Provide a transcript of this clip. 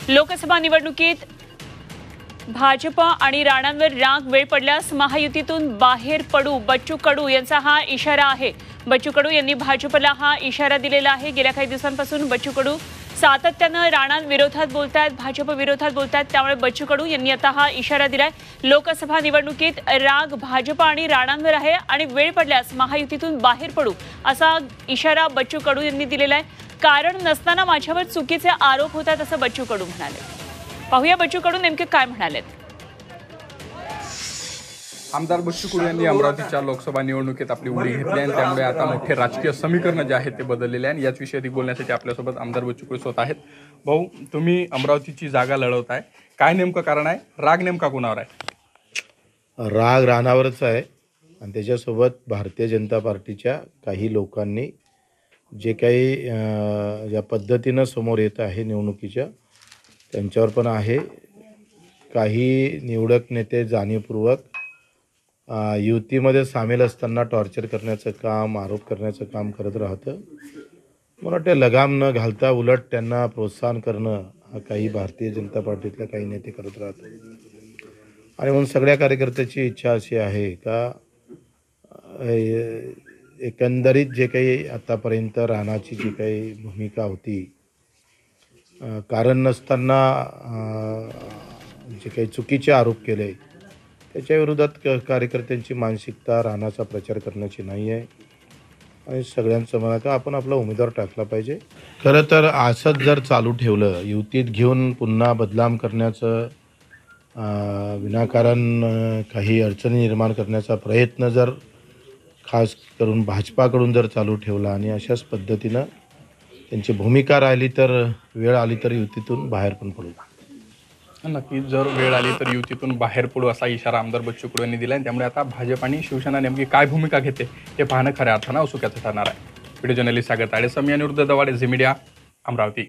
लोकसभा निवडणुकीत भाजप आणि राणांवर राग वेळ पडल्यास महायुतीतून बाहेर पडू, बच्चू कडू यांचा हा इशारा आहे। बच्चू कडू यांनी भाजपला हा इशारा दिलेला आहे। गेल्या काही दिवसांपासून बच्चू कडू सातत्याने राणांविरोधात बोलतात, भाजप विरोधात बोलतात। त्यामुळे बच्चू कडू यांनी आता हा इशारा दिलाय। लोकसभा निवडणुकीत राग भाजप आणि राणांवर आहे आणि वेळ पडल्यास महायुतीतून बाहेर पडू असा इशारा बच्चू कडू यांनी दिलेला आहे। कारण नसताना माझ्यावर चुकीचे आरोप होतात असं बच्चू कडू म्हणाले। पाहूया बच्चू कडू नेमके काय म्हणालेत। आमदार बच्चू कडू यांनी अमरावतीच्या लोकसभा निवडणुकीत आपली उडी घेतली आणि त्यामुळे आता मोठे राजकीय समीकरण जे आहेत ते बदललेले आहे। याच विषयी अधिक बोलण्यासाठी आपल्यासोबत आमदार बच्चू कडू स्वतः आहेत। भाऊ, तुम्ही अमरावतीची जागा लढवताय, काय नेमकं कारण आहे? राग नेमका कोणावर आहे? राग राणावरच आहे आणि त्याच्यासोबत भारतीय जनता पार्टीच्या काही लोकांनी जे काही ज्या पद्धतीनं समोर येत आहे निवडणुकीच्या त्यांच्यावर पण आहे। काही निवडक नेते जाणीवपूर्वक युतीमध्ये सामील असताना टॉर्चर करण्याचं काम, आरोप करण्याचं काम करत राहतं। मला वाटतं लगाम न घालता उलट त्यांना प्रोत्साहन करणं हा काही भारतीय जनता पार्टीतल्या काही नेते करत राहतात। आणि म्हणून सगळ्या कार्यकर्त्याची इच्छा अशी आहे का एकंदरीत जे काही आतापर्यंत राणाची जी काही भूमिका होती, कारण नसताना जे काही चुकीचे आरोप केले त्याच्या विरोधात कार्यकर्त्यांची मानसिकता राणाचा प्रचार करण्याची नाही आहे आणि सगळ्यांचं म्हणा आपण आपला उमेदवार टाकला पाहिजे। खरं तर असंच जर चालू ठेवलं, युतीत घेऊन पुन्हा बदनाम करण्याचं, विनाकारण काही अडचणी निर्माण करण्याचा प्रयत्न जर खास करून भाजपाकडून जर चालू ठेवला आणि अशाच पद्धतीनं त्यांची भूमिका राहिली तर वेळ आली तर युतीतून बाहेर पण पडू। नक्की, जर वेळ आली तर युतीतून बाहेर पडू असा इशारा आमदार बच्चू कडू यांनी दिला आहे। त्यामुळे आता भाजप आणि शिवसेना नेमकी काय भूमिका घेते हे पाहणं खऱ्या अर्थानं उत्सुकाचं ठरणार आहे। व्हिडिओ जर्नलिस्ट सागर ताडे, समी अनिरुद्ध दवाडे, झी मीडिया, अमरावती।